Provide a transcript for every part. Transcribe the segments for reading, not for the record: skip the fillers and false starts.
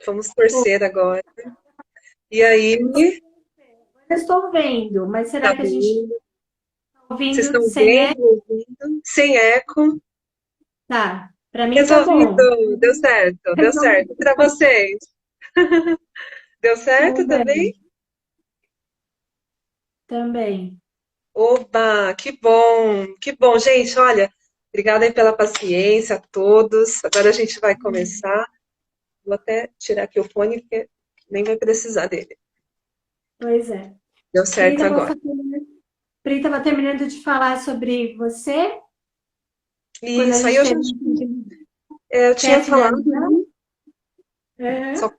Vamos Pô, torcer agora. E aí, eu estou vendo, mas tá será que a gente bem? está Vocês ouvindo estão sem vendo, eco? ouvindo? Sem eco? Tá, para mim tá bom. Resolvido! Deu certo, deu certo. Resolvi Para vocês, deu certo também? também, também. Oba, que bom, que bom. Gente, olha, obrigada aí pela paciência a todos. Agora a gente vai começar. Vou até tirar aqui o fone, porque nem vai precisar dele. Pois é. Deu Pri certo estava agora. terminando de falar sobre você, quando a Isso, aí gente eu já teve. eu tinha Quer falado, finalizar? né? Aham. Só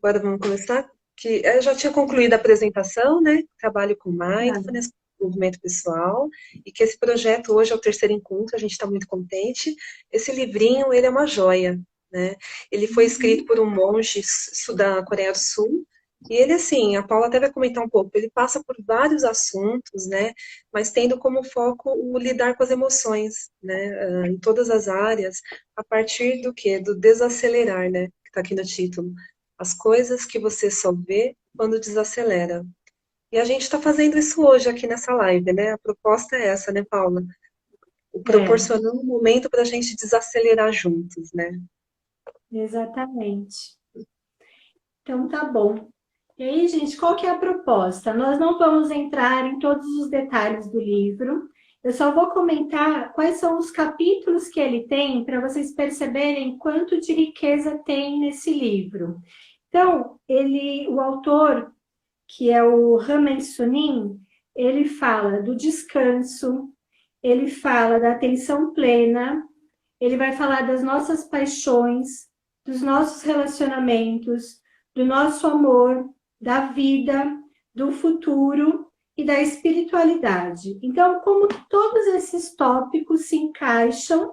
agora vamos começar. Que eu já tinha concluído a apresentação, né? Trabalho com Tá. mindfulness, desenvolvimento pessoal, e que esse projeto hoje é o terceiro encontro, a gente está muito contente. Esse livrinho, ele é uma joia, né? Ele foi escrito Uhum. por um monge da Coreia do Sul, e ele, assim, a Paula até vai comentar um pouco, ele passa por vários assuntos, né? Mas tendo como foco o lidar com as emoções, né? Em todas as áreas, a partir do quê? Do desacelerar, né? Que está aqui no título. As coisas que você só vê quando desacelera. E a gente está fazendo isso hoje aqui nessa live, né? A proposta é essa, né, Paula? O É, proporcionando um momento para a gente desacelerar juntos, né? exatamente. Então tá bom. E aí, gente, qual que é a proposta? Nós não vamos entrar em todos os detalhes do livro. Eu só vou comentar quais são os capítulos que ele tem para vocês perceberem quanto de riqueza tem nesse livro. Então, o autor, que é o Ramen Sunim, ele fala do descanso, ele fala da atenção plena, ele vai falar das nossas paixões, dos nossos relacionamentos, do nosso amor, da vida, do futuro e da espiritualidade. Então, como todos esses tópicos se encaixam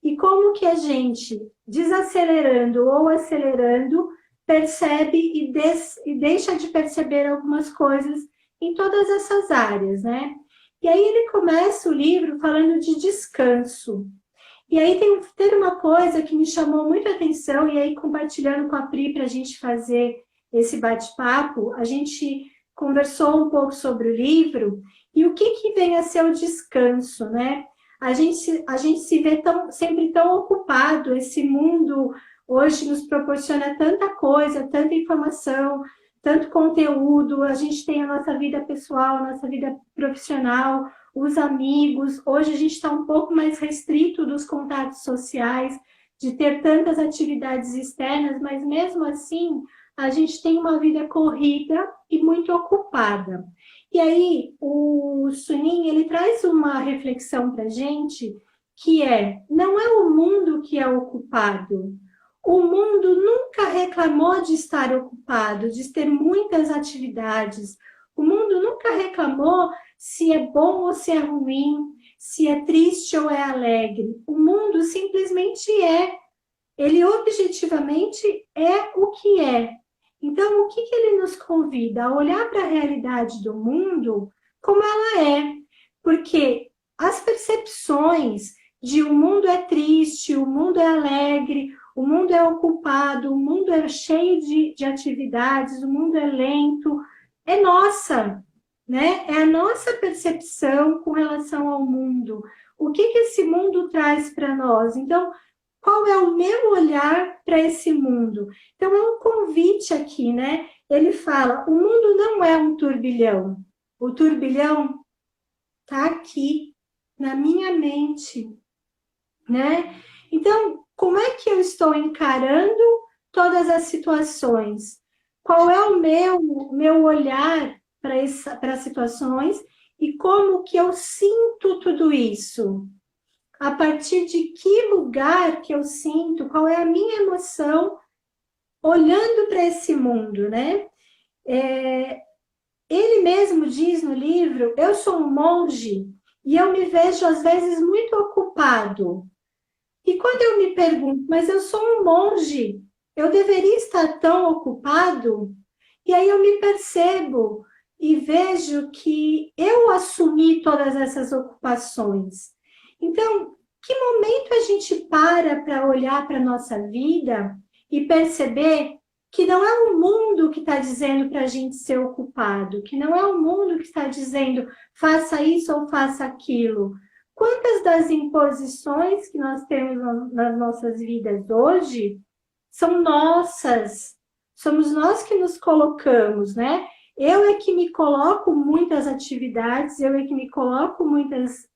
e como que a gente, desacelerando ou acelerando, percebe e deixa de perceber algumas coisas em todas essas áreas, né? E aí ele começa o livro falando de descanso. E aí teve uma coisa que me chamou muita atenção, e aí compartilhando com a Pri para a gente fazer esse bate-papo, a gente conversou um pouco sobre o livro e o que, que vem a ser o descanso, né? A gente se vê sempre tão ocupado, esse mundo hoje nos proporciona tanta coisa, tanta informação, tanto conteúdo, a gente tem a nossa vida pessoal, a nossa vida profissional, os amigos. Hoje a gente está um pouco mais restrito dos contatos sociais, de ter tantas atividades externas, mas mesmo assim a gente tem uma vida corrida e muito ocupada. E aí o Sunin ele traz uma reflexão para a gente que não é o mundo que é ocupado. O mundo nunca reclamou de estar ocupado, de ter muitas atividades. O mundo nunca reclamou se é bom ou se é ruim, se é triste ou é alegre. O mundo simplesmente é. Ele objetivamente é o que é. Então, o que, que ele nos convida? A olhar para a realidade do mundo como ela é. Porque as percepções de o mundo é triste, o mundo é alegre, o mundo é ocupado, o mundo é cheio de atividades, o mundo é lento, é nossa, né? É a nossa percepção com relação ao mundo. O que, que esse mundo traz para nós? Então, qual é o meu olhar para esse mundo? Então, é um convite aqui, né? Ele fala: o mundo não é um turbilhão. O turbilhão está aqui, na minha mente, né? Então, como é que eu estou encarando todas as situações? Qual é o meu olhar para as situações e como que eu sinto tudo isso? A partir de que lugar que eu sinto, qual é a minha emoção olhando para esse mundo, né? Ele mesmo diz no livro: eu sou um monge e eu me vejo às vezes muito ocupado. E quando eu me pergunto, mas eu sou um monge, eu deveria estar tão ocupado? E aí eu me percebo e vejo que eu assumi todas essas ocupações. Então, que momento a gente para olhar para a nossa vida e perceber? que não é o mundo que está dizendo para a gente ser ocupado, que não é o mundo que está dizendo faça isso ou faça aquilo. Quantas das imposições que nós temos nas nossas vidas hoje são nossas? Somos nós que nos colocamos, né? Eu é que me coloco muitas atividades, eu é que me coloco muitas,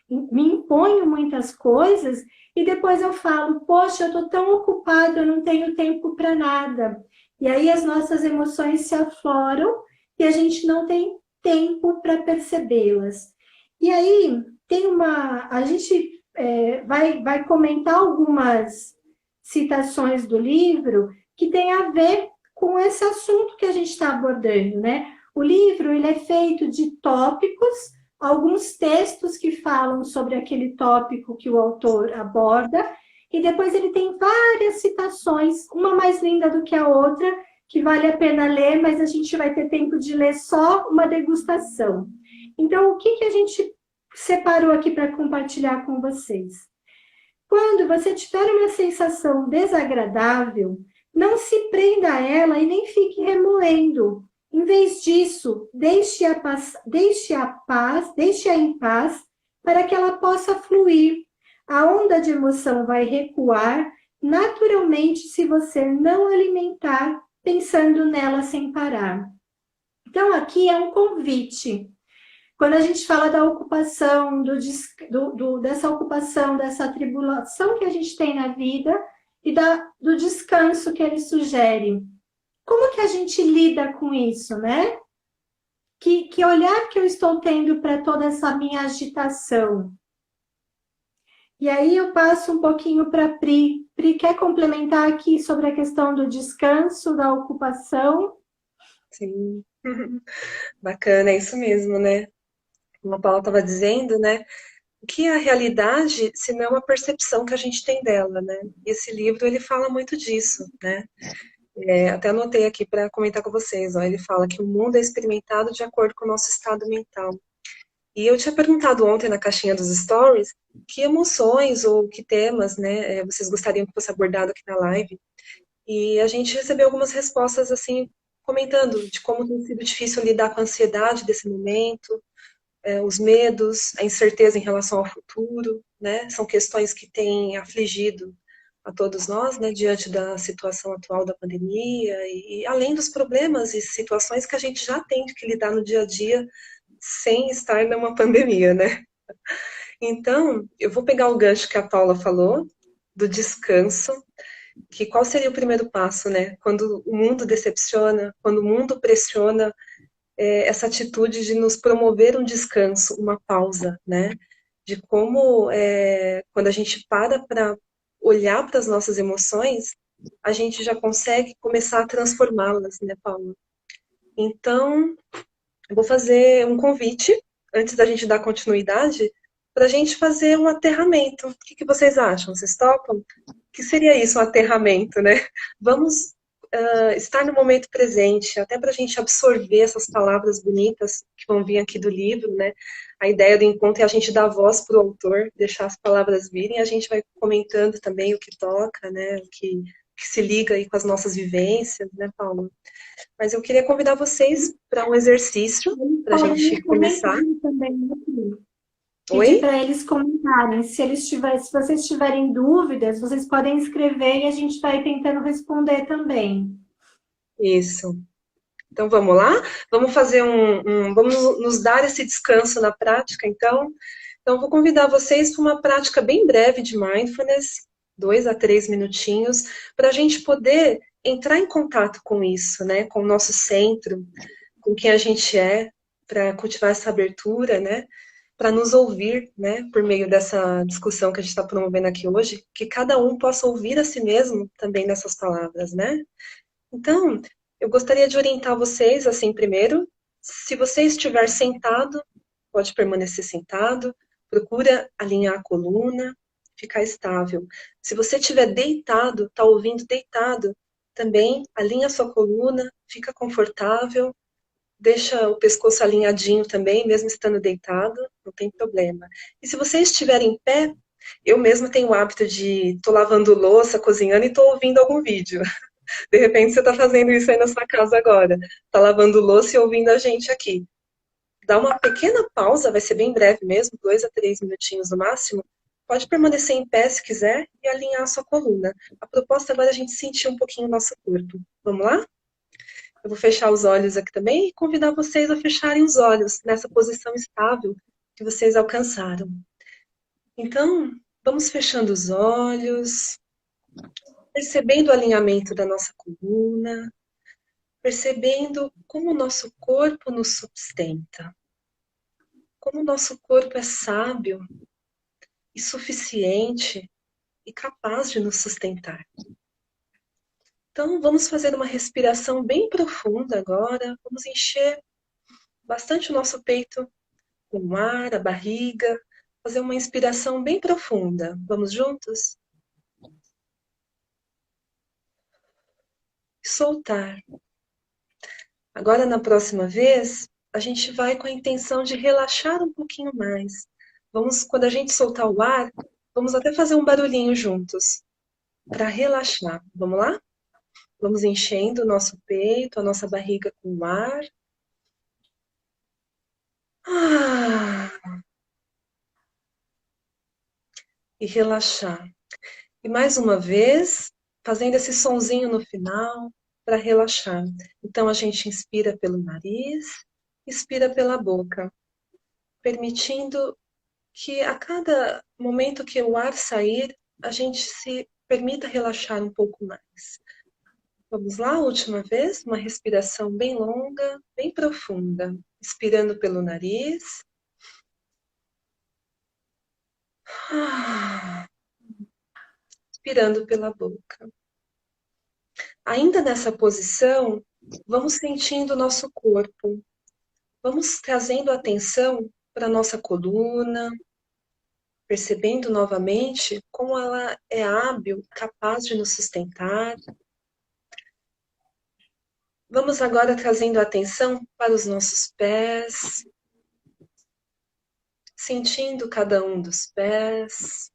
me imponho muitas coisas, e depois eu falo, poxa, eu estou tão ocupada, eu não tenho tempo para nada. E aí as nossas emoções se afloram e a gente não tem tempo para percebê-las. E aí tem a gente vai comentar algumas citações do livro que tem a ver com esse assunto que a gente está abordando, né? O livro ele é feito de tópicos, alguns textos que falam sobre aquele tópico que o autor aborda, e depois ele tem várias citações, uma mais linda do que a outra, que vale a pena ler, mas a gente vai ter tempo de ler só uma degustação. Então, o que a gente separou aqui para compartilhar com vocês? Quando você tiver uma sensação desagradável, não se prenda a ela e nem fique remoendo. Em vez disso, deixe-a em paz para que ela possa fluir. A onda de emoção vai recuar naturalmente se você não alimentar pensando nela sem parar. Então, aqui é um convite. Quando a gente fala da ocupação, dessa ocupação, dessa atribulação que a gente tem na vida e do descanso que ele sugere. Como que a gente lida com isso, né? Que olhar que eu estou tendo para toda essa minha agitação? E aí eu passo um pouquinho para a Pri. Pri, quer complementar aqui sobre a questão do descanso, da ocupação? Sim, bacana, é isso mesmo, né? Como a Paula estava dizendo, né? O que é a realidade, se não é uma percepção que a gente tem dela, né? E esse livro, ele fala muito disso, né? Até anotei aqui para comentar com vocês, ó, ele fala que o mundo é experimentado de acordo com o nosso estado mental. E eu tinha perguntado ontem na caixinha dos stories que emoções ou que temas, né, vocês gostariam que fosse abordado aqui na live. E a gente recebeu algumas respostas, assim, comentando de como tem sido difícil lidar com a ansiedade desse momento, os medos, a incerteza em relação ao futuro, né? São questões que têm afligido a todos nós, né, diante da situação atual da pandemia e além dos problemas e situações que a gente já tem que lidar no dia a dia sem estar numa pandemia, né? Então, eu vou pegar o gancho que a Paula falou do descanso, que qual seria o primeiro passo, né? Quando o mundo decepciona, quando o mundo pressiona, essa atitude de nos promover um descanso, uma pausa, né? De como, quando a gente para olhar para as nossas emoções, a gente já consegue começar a transformá-las, né, Paula? Então, eu vou fazer um convite, antes da gente dar continuidade, para a gente fazer um aterramento. O que vocês acham? Vocês topam? O que seria isso, um aterramento, né? Vamos estar no momento presente, até para a gente absorver essas palavras bonitas que vão vir aqui do livro, né? A ideia do encontro é a gente dar voz para o autor, deixar as palavras virem, e a gente vai comentando também o que toca, né? O que se liga aí com as nossas vivências, né, Paula? Mas eu queria convidar vocês para um exercício, para a gente começar. Também, Oi? pedir para eles comentarem. Se vocês tiverem dúvidas, vocês podem escrever e a gente vai tentando responder também. Isso. Então vamos lá? Vamos fazer vamos nos dar esse descanso na prática, então. Então vou convidar vocês para uma prática bem breve de mindfulness, 2 a 3 minutinhos, para a gente poder entrar em contato com isso, né? Com o nosso centro, com quem a gente é, para cultivar essa abertura, né? Para nos ouvir, né, por meio dessa discussão que a gente está promovendo aqui hoje, que cada um possa ouvir a si mesmo também nessas palavras, né? Então, eu gostaria de orientar vocês, assim, primeiro, se você estiver sentado, pode permanecer sentado, procura alinhar a coluna, ficar estável. Se você estiver deitado, está ouvindo deitado, também alinha a sua coluna, fica confortável, deixa o pescoço alinhadinho também, mesmo estando deitado, não tem problema. E se você estiver em pé, eu mesma tenho o hábito de tô lavando louça, cozinhando e tô ouvindo algum vídeo. De repente você está fazendo isso aí na sua casa agora. Está lavando louça e ouvindo a gente aqui. Dá uma pequena pausa, vai ser bem breve mesmo, 2 a 3 minutinhos no máximo. Pode permanecer em pé se quiser e alinhar a sua coluna. A proposta agora é a gente sentir um pouquinho o nosso corpo. Vamos lá? Eu vou fechar os olhos aqui também e convidar vocês a fecharem os olhos nessa posição estável que vocês alcançaram. Então, vamos fechando os olhos, percebendo o alinhamento da nossa coluna, percebendo como o nosso corpo nos sustenta, como o nosso corpo é sábio e suficiente e capaz de nos sustentar. Então, vamos fazer uma respiração bem profunda agora. Vamos encher bastante o nosso peito com ar, a barriga. Fazer uma inspiração bem profunda. Vamos juntos? Soltar. Agora, na próxima vez, a gente vai com a intenção de relaxar um pouquinho mais. Vamos, quando a gente soltar o ar, vamos até fazer um barulhinho juntos, para relaxar. Vamos lá? Vamos enchendo o nosso peito, a nossa barriga com ar. Ah, e relaxar. E mais uma vez, fazendo esse sonzinho no final para relaxar. Então a gente inspira pelo nariz, expira pela boca, permitindo que a cada momento que o ar sair, a gente se permita relaxar um pouco mais. Vamos lá, última vez, uma respiração bem longa, bem profunda. Inspirando pelo nariz. Expirando pela boca. Ainda nessa posição, vamos sentindo o nosso corpo. Vamos trazendo atenção para a nossa coluna, percebendo novamente como ela é hábil, capaz de nos sustentar. Vamos agora trazendo atenção para os nossos pés, sentindo cada um dos pés.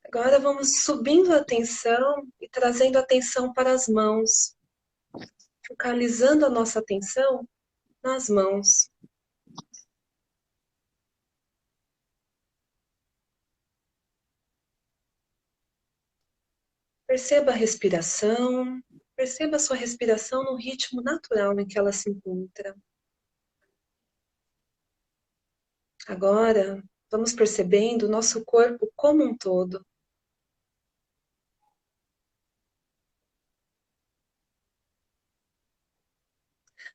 Agora vamos subindo a atenção e trazendo atenção para as mãos, focalizando a nossa atenção nas mãos. Perceba a respiração, perceba a sua respiração no ritmo natural em que ela se encontra. Agora, vamos percebendo o nosso corpo como um todo.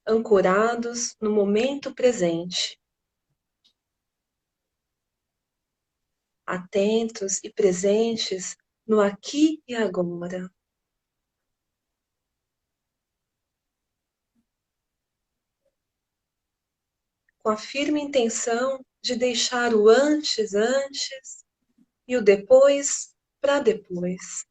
Ancorados no momento presente. Atentos e presentes no aqui e agora. Com a firme intenção de deixar o antes, antes, e o depois, para depois.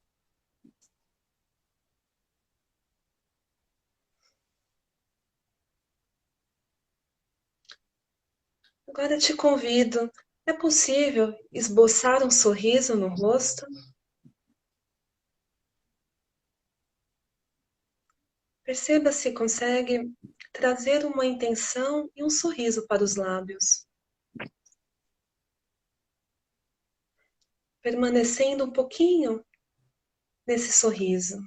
Agora te convido, é possível esboçar um sorriso no rosto? Perceba se consegue trazer uma intenção e um sorriso para os lábios. Permanecendo um pouquinho nesse sorriso.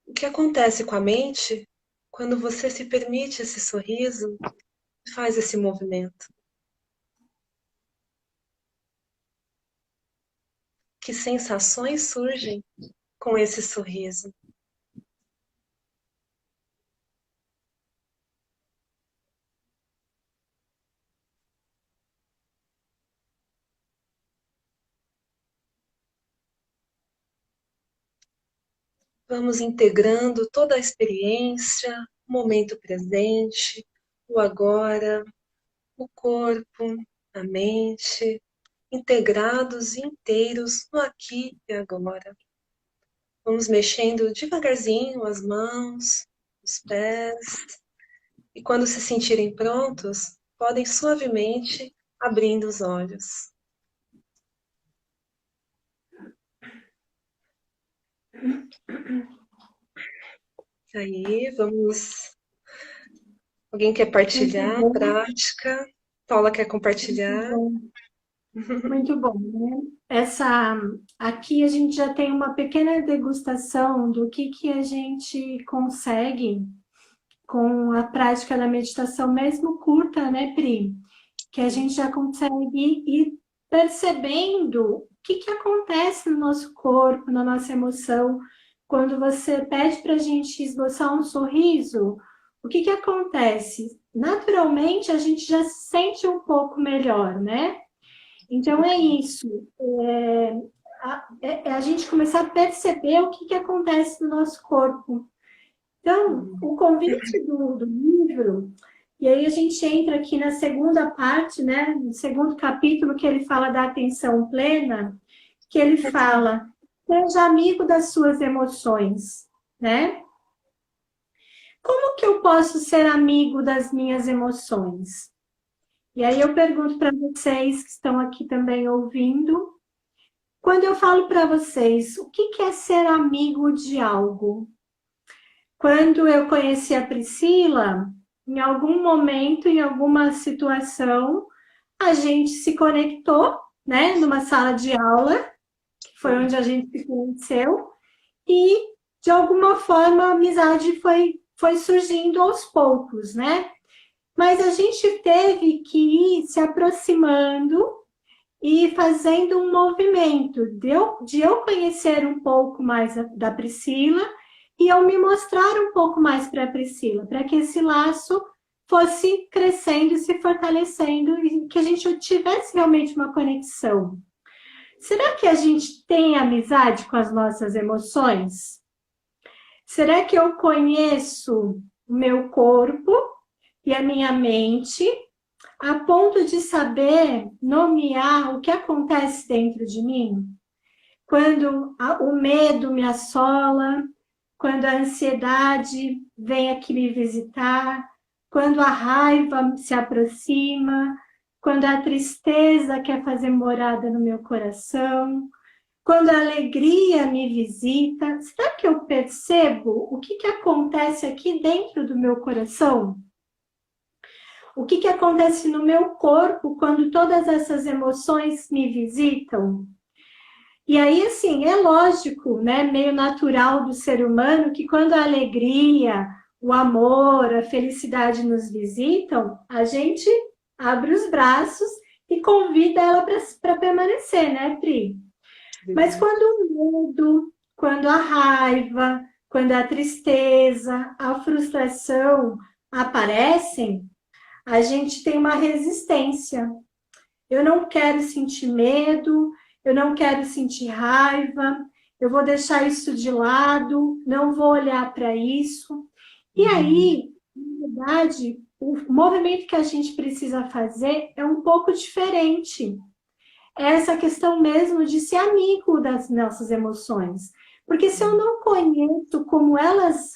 O que acontece com a mente quando você se permite esse sorriso e faz esse movimento? Que sensações surgem com esse sorriso? Vamos integrando toda a experiência, o momento presente, o agora, o corpo, a mente, integrados e inteiros no aqui e agora. Vamos mexendo devagarzinho as mãos, os pés, e quando se sentirem prontos, podem suavemente abrindo os olhos. Aí, vamos. Alguém quer Muito partilhar a bom, prática? Paula quer muito compartilhar? bom. Muito bom, né? Aqui a gente já tem uma pequena degustação do que a gente consegue com a prática da meditação, mesmo curta, né, Pri? Que a gente já consegue ir percebendo o que acontece no nosso corpo, na nossa emoção. Quando você pede para a gente esboçar um sorriso, o que acontece? Naturalmente, a gente já se sente um pouco melhor, né? Então, é isso. É a gente começar a perceber o que acontece no nosso corpo. Então, o convite do livro, e aí a gente entra aqui na segunda parte, né, no segundo capítulo, que ele fala da atenção plena, que ele fala, seja amigo das suas emoções, né? Como que eu posso ser amigo das minhas emoções? E aí eu pergunto para vocês que estão aqui também ouvindo, quando eu falo para vocês, o que é ser amigo de algo? Quando eu conheci a Priscila, em algum momento, em alguma situação, a gente se conectou, né, numa sala de aula, que foi onde a gente se conheceu, e de alguma forma a amizade foi surgindo aos poucos, né? Mas a gente teve que ir se aproximando e fazendo um movimento de eu conhecer um pouco mais da Priscila e eu me mostrar um pouco mais para a Priscila, para que esse laço fosse crescendo e se fortalecendo e que a gente tivesse realmente uma conexão. Será que a gente tem amizade com as nossas emoções? Será que eu conheço o meu corpo e a minha mente a ponto de saber nomear o que acontece dentro de mim? Quando o medo me assola, quando a ansiedade vem aqui me visitar, quando a raiva se aproxima, quando a tristeza quer fazer morada no meu coração, quando a alegria me visita, será que eu percebo o que acontece aqui dentro do meu coração? O que acontece no meu corpo quando todas essas emoções me visitam? E aí, assim, é lógico, né, meio natural do ser humano que quando a alegria, o amor, a felicidade nos visitam, a gente abre os braços e convida ela para permanecer, né, Pri? Mas quando o medo, quando a raiva, quando a tristeza, a frustração aparecem, a gente tem uma resistência. Eu não quero sentir medo, eu não quero sentir raiva, eu vou deixar isso de lado, não vou olhar para isso. E aí, na verdade, o movimento que a gente precisa fazer é um pouco diferente. É essa questão mesmo de ser amigo das nossas emoções. Porque se eu não conheço como elas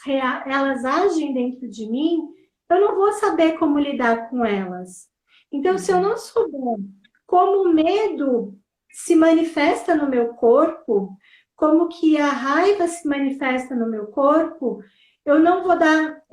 agem dentro de mim, eu não vou saber como lidar com elas. Então, se eu não souber como o medo se manifesta no meu corpo, como que a raiva se manifesta no meu corpo, eu não vou dar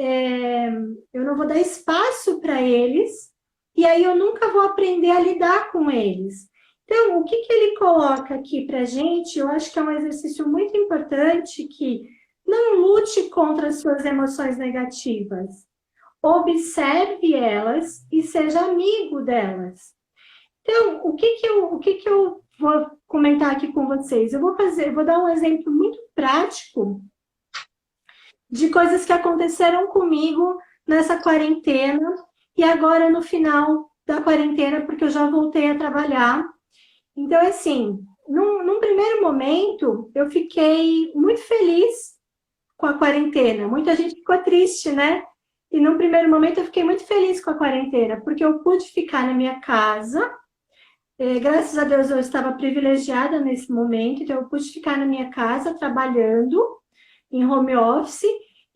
espaço para eles, e aí eu nunca vou aprender a lidar com eles. Então, o que ele coloca aqui para a gente, eu acho que é um exercício muito importante, que não lute contra as suas emoções negativas. Observe elas e seja amigo delas. Então, o que eu vou comentar aqui com vocês? Eu vou dar um exemplo muito prático de coisas que aconteceram comigo nessa quarentena e agora no final da quarentena, porque eu já voltei a trabalhar. Então, assim, num primeiro momento, eu fiquei muito feliz com a quarentena. Muita gente ficou triste, né? E num primeiro momento eu fiquei muito feliz com a quarentena, porque eu pude ficar na minha casa. Graças a Deus eu estava privilegiada nesse momento, então eu pude ficar na minha casa trabalhando em home office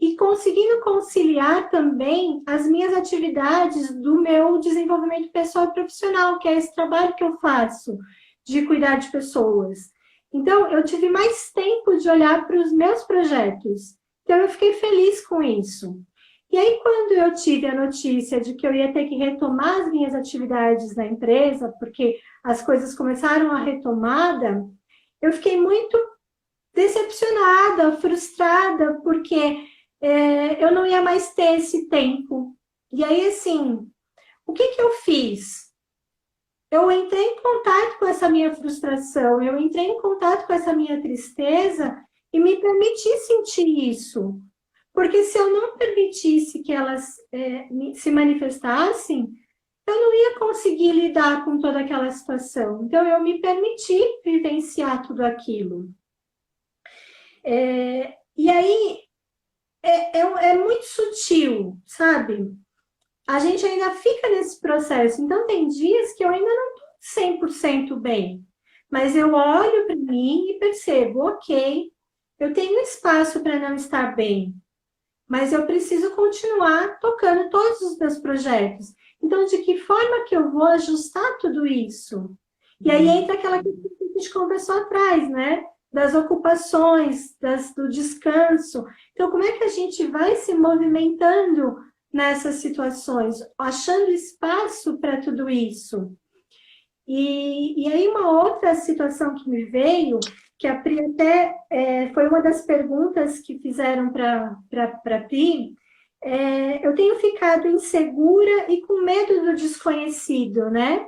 e conseguindo conciliar também as minhas atividades do meu desenvolvimento pessoal e profissional, que é esse trabalho que eu faço, de cuidar de pessoas. Então, eu tive mais tempo de olhar para os meus projetos. Então, eu fiquei feliz com isso. E aí, quando eu tive a notícia de que eu ia ter que retomar as minhas atividades na empresa, porque as coisas começaram a retomada, eu fiquei muito decepcionada, frustrada, porque eu não ia mais ter esse tempo. E aí, assim, o que que eu fiz? Eu entrei em contato com essa minha frustração, eu entrei em contato com essa minha tristeza e me permiti sentir isso. Porque se eu não permitisse que elas se manifestassem, eu não ia conseguir lidar com toda aquela situação. Então, eu me permiti vivenciar tudo aquilo. E aí, é muito sutil, sabe? A gente ainda fica nesse processo. Então, tem dias que eu ainda não estou 100% bem. Mas eu olho para mim e percebo, ok, eu tenho espaço para não estar bem. Mas eu preciso continuar tocando todos os meus projetos. Então, de que forma que eu vou ajustar tudo isso? E aí entra aquela questão que a gente conversou atrás, né? Das ocupações, do descanso. Então, como é que a gente vai se movimentando nessas situações, achando espaço para tudo isso? E aí uma outra situação que me veio, que a Pri até foi uma das perguntas que fizeram para a Pri, eu tenho ficado insegura e com medo do desconhecido, né?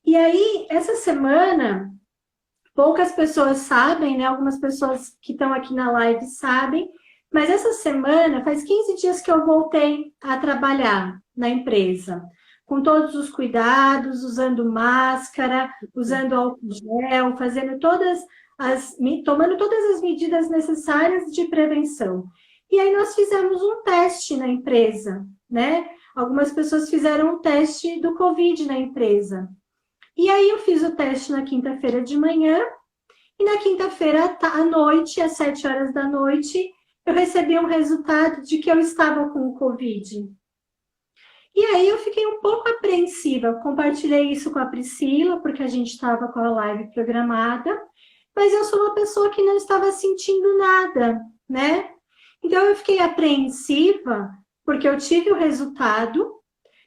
E aí, essa semana, poucas pessoas sabem, né? Algumas pessoas que estão aqui na live sabem, mas essa semana, faz 15 dias que eu voltei a trabalhar na empresa, com todos os cuidados, usando máscara, usando álcool gel, tomando todas as medidas necessárias de prevenção. E aí nós fizemos um teste na empresa, né? Algumas pessoas fizeram um teste do Covid na empresa. E aí eu fiz o teste na quinta-feira de manhã, e na quinta-feira à noite, às 7 horas da noite, eu recebi um resultado de que eu estava com o Covid. E aí eu fiquei um pouco apreensiva, compartilhei isso com a Priscila, porque a gente estava com a live programada, mas eu sou uma pessoa que não estava sentindo nada, né? Então eu fiquei apreensiva, porque eu tive o resultado,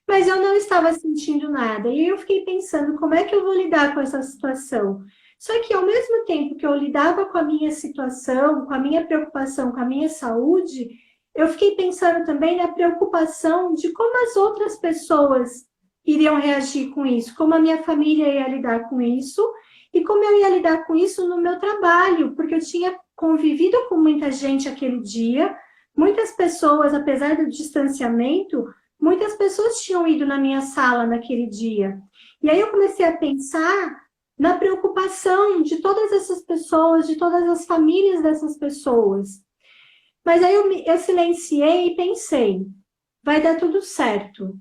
mas eu não estava sentindo nada. E eu fiquei pensando, como é que eu vou lidar com essa situação? Só que ao mesmo tempo que eu lidava com a minha situação, com a minha preocupação, com a minha saúde, eu fiquei pensando também na preocupação de como as outras pessoas iriam reagir com isso, como a minha família ia lidar com isso e como eu ia lidar com isso no meu trabalho, porque eu tinha convivido com muita gente aquele dia, muitas pessoas, apesar do distanciamento, muitas pessoas tinham ido na minha sala naquele dia. E aí eu comecei a pensar na preocupação de todas essas pessoas, de todas as famílias dessas pessoas. Mas aí eu silenciei e pensei, vai dar tudo certo.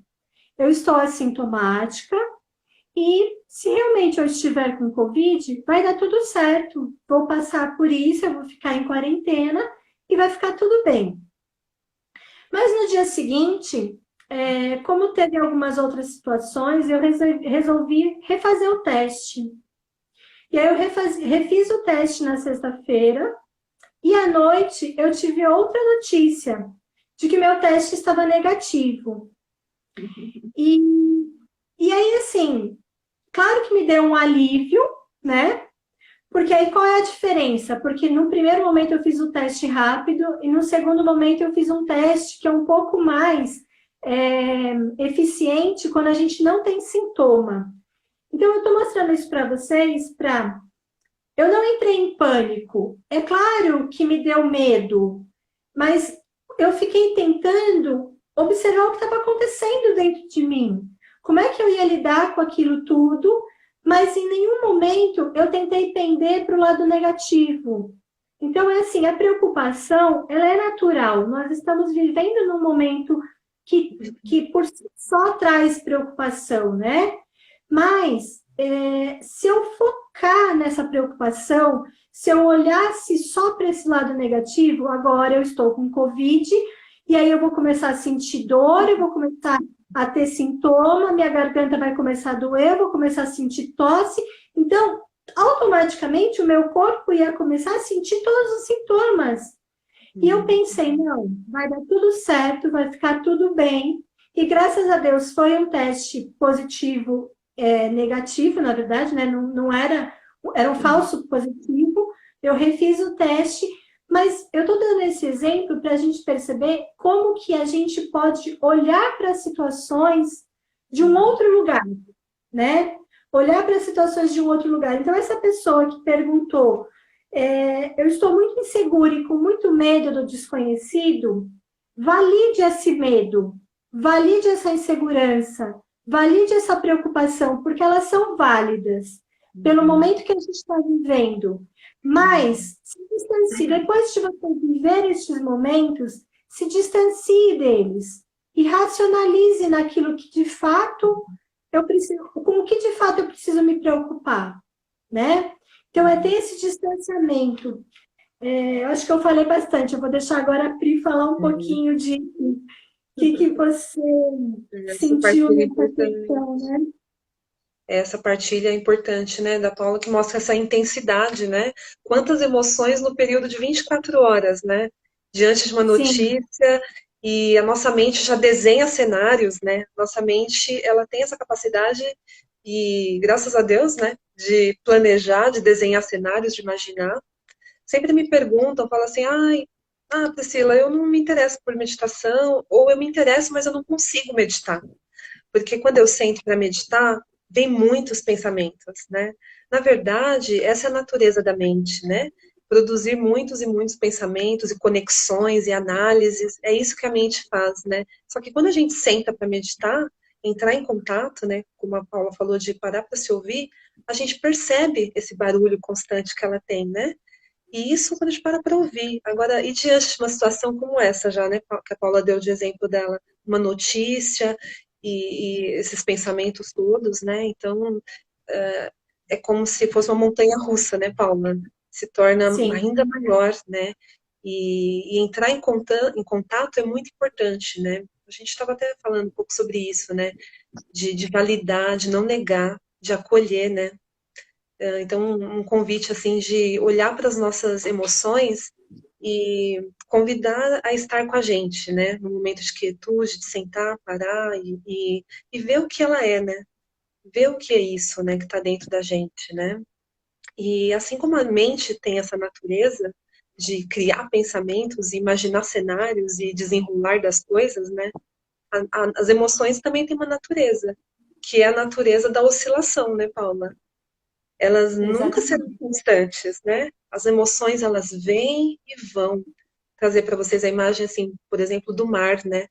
Eu estou assintomática e se realmente eu estiver com Covid, vai dar tudo certo. Vou passar por isso, eu vou ficar em quarentena e vai ficar tudo bem. Mas no dia seguinte, como teve algumas outras situações, eu resolvi refazer o teste. E aí eu refiz o teste na sexta-feira, e à noite eu tive outra notícia de que meu teste estava negativo. E aí, assim, claro que me deu um alívio, né? Porque aí qual é a diferença? Porque no primeiro momento eu fiz o teste rápido e no segundo momento eu fiz um teste que é um pouco mais eficiente quando a gente não tem sintoma. Então eu estou mostrando isso para vocês para... Eu não entrei em pânico. É claro que me deu medo, mas eu fiquei tentando observar o que estava acontecendo dentro de mim. Como é que eu ia lidar com aquilo tudo, mas em nenhum momento eu tentei pender para o lado negativo. Então, é assim, a preocupação, ela é natural. Nós estamos vivendo num momento que por si só traz preocupação, né? Mas, se eu focar nessa preocupação, se eu olhasse só para esse lado negativo, agora eu estou com Covid, e aí eu vou começar a sentir dor, eu vou começar a ter sintoma, minha garganta vai começar a doer, eu vou começar a sentir tosse. Então, automaticamente, o meu corpo ia começar a sentir todos os sintomas. E eu pensei, não, vai dar tudo certo, vai ficar tudo bem. E graças a Deus foi um teste positivo, negativo, na verdade, né? Não era, era um falso positivo. Eu refiz o teste, mas eu estou dando esse exemplo para a gente perceber como que a gente pode olhar para situações de um outro lugar, né? Olhar para situações de um outro lugar. Então, essa pessoa que perguntou, eu estou muito insegura e com muito medo do desconhecido, valide esse medo, valide essa insegurança, valide essa preocupação, porque elas são válidas pelo momento que a gente está vivendo. Mas se distancie, depois de você viver estes momentos, se distancie deles e racionalize naquilo que de fato eu preciso, com o que de fato eu preciso me preocupar, né? Então é ter esse distanciamento. Eu acho que eu falei bastante, eu vou deixar agora a Pri falar um pouquinho de o que você Essa sentiu partilha é nessa importante. questão, né? Essa partilha é importante, né, da Paula, que mostra essa intensidade, né? Quantas emoções no período de 24 horas, né? Diante de uma Sim, notícia, e a nossa mente já desenha cenários, né? Nossa mente, ela tem essa capacidade, e graças a Deus, né, de planejar, de desenhar cenários, de imaginar. Sempre me perguntam, falam assim, ai, Priscila, eu não me interesso por meditação, ou eu me interesso, mas eu não consigo meditar. Porque quando eu sento para meditar, vem muitos pensamentos, né? Na verdade, essa é a natureza da mente, né? Produzir muitos e muitos pensamentos e conexões e análises, é isso que a mente faz, né? Só que quando a gente senta para meditar, entrar em contato, né, como a Paula falou de parar para se ouvir, a gente percebe esse barulho constante que ela tem, né? E isso quando a gente para ouvir. Agora, e diante de uma situação como essa já, né, que a Paula deu de exemplo dela, uma notícia e esses pensamentos todos, né, então é como se fosse uma montanha russa, né, Paula? Se torna sim, ainda maior, né, e entrar em contato é muito importante, né, a gente estava até falando um pouco sobre isso, né, de validar, de não negar, de acolher, né, então, um convite assim de olhar para as nossas emoções e convidar a estar com a gente, né? No momento de quietude, de sentar, parar e ver o que ela é, né? Ver o que é isso, né? Que está dentro da gente, né? E assim como a mente tem essa natureza de criar pensamentos, imaginar cenários e desenrolar das coisas, né? As emoções também têm uma natureza, que é a natureza da oscilação, né, Paula? Elas nunca serão exatamente. constantes, né? As emoções, elas vêm e vão. Trazer para vocês a imagem, assim, por exemplo, do mar, né?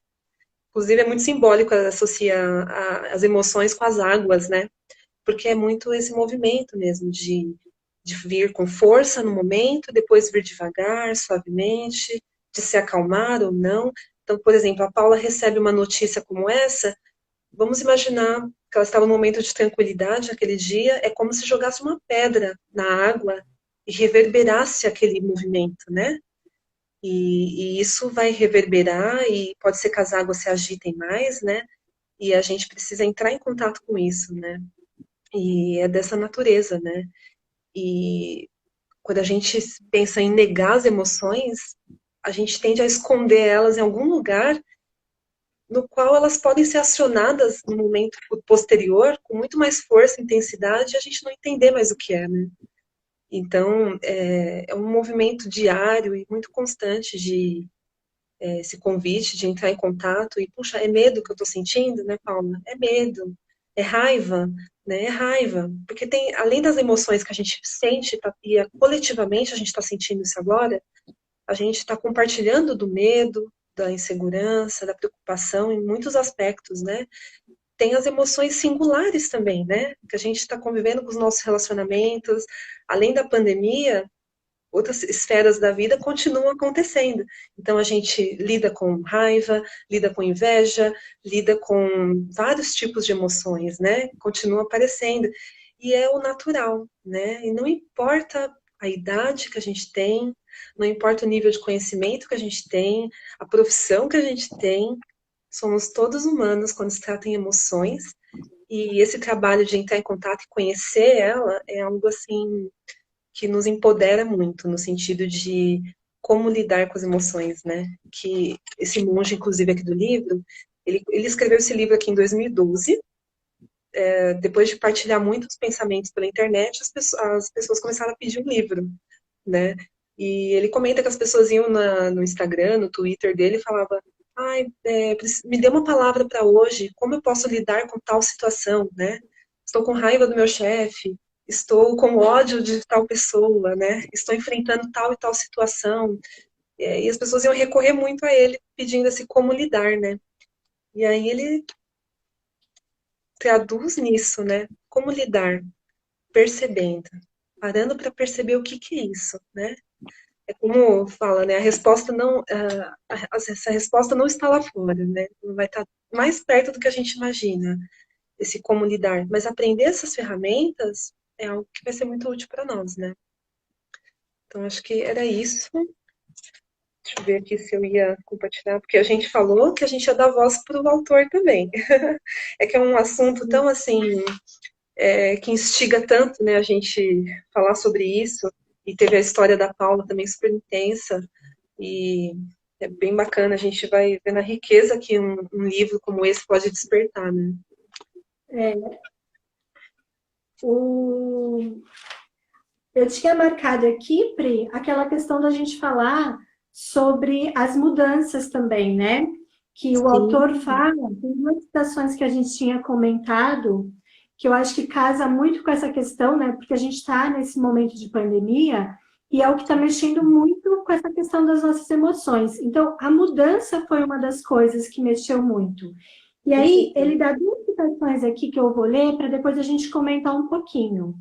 Inclusive, é muito simbólico associar as emoções com as águas, né? Porque é muito esse movimento mesmo de vir com força no momento, depois vir devagar, suavemente, de se acalmar ou não. Então, por exemplo, a Paula recebe uma notícia como essa. Vamos imaginar que ela estava num momento de tranquilidade aquele dia, é como se jogasse uma pedra na água e reverberasse aquele movimento, né? E isso vai reverberar e pode ser que as águas se agitem mais, né? E a gente precisa entrar em contato com isso, né? E é dessa natureza, né? E quando a gente pensa em negar as emoções, a gente tende a esconder elas em algum lugar no qual elas podem ser acionadas no momento posterior com muito mais força, intensidade, e a gente não entender mais o que é, né? Então, é um movimento diário e muito constante de esse convite de entrar em contato e, puxa, é medo que eu estou sentindo, né, Paula? É medo, é raiva, né? É raiva, porque tem, além das emoções que a gente sente, e coletivamente a gente está sentindo isso agora, a gente está compartilhando do medo, da insegurança, da preocupação em muitos aspectos, né? Tem as emoções singulares também, né? Que a gente está convivendo com os nossos relacionamentos. Além da pandemia, outras esferas da vida continuam acontecendo. Então a gente lida com raiva, lida com inveja, lida com vários tipos de emoções, né? Continua aparecendo. E é o natural, né? E não importa a idade que a gente tem, não importa o nível de conhecimento que a gente tem, a profissão que a gente tem, somos todos humanos quando se trata em emoções, e esse trabalho de entrar em contato e conhecer ela é algo assim que nos empodera muito, no sentido de como lidar com as emoções, né? Que esse monge, inclusive, aqui do livro, ele escreveu esse livro aqui em 2012, depois de partilhar muitos pensamentos pela internet, as pessoas começaram a pedir um livro, né? E ele comenta que as pessoas iam no Instagram, no Twitter dele e falavam: ai, me dê uma palavra para hoje, como eu posso lidar com tal situação, né? Estou com raiva do meu chefe, estou com ódio de tal pessoa, né? Estou enfrentando tal e tal situação. E as pessoas iam recorrer muito a ele, pedindo assim, como lidar, né? E aí ele traduz nisso, né? Como lidar, percebendo, parando para perceber o que que é isso, né? É como fala, né? A resposta não, essa resposta não está lá fora, né? Vai estar mais perto do que a gente imagina, esse como lidar. Mas aprender essas ferramentas é algo que vai ser muito útil para nós, né? Então acho que era isso. Deixa eu ver aqui se eu ia compartilhar, porque a gente falou que a gente ia dar voz para o autor também. É que é um assunto tão assim que instiga tanto, né, a gente falar sobre isso. E teve a história da Paula também super intensa. E é bem bacana, a gente vai vendo a riqueza que um livro como esse pode despertar, né? O... Eu tinha marcado aqui, Pri, aquela questão da gente falar sobre as mudanças também, né? Que o autor Sim, fala, tem duas citações que a gente tinha comentado, que eu acho que casa muito com essa questão, né? Porque a gente está nesse momento de pandemia e é o que está mexendo muito com essa questão das nossas emoções. Então, a mudança foi uma das coisas que mexeu muito. E com aí, certeza. ele dá duas citações aqui que eu vou ler para depois a gente comentar um pouquinho.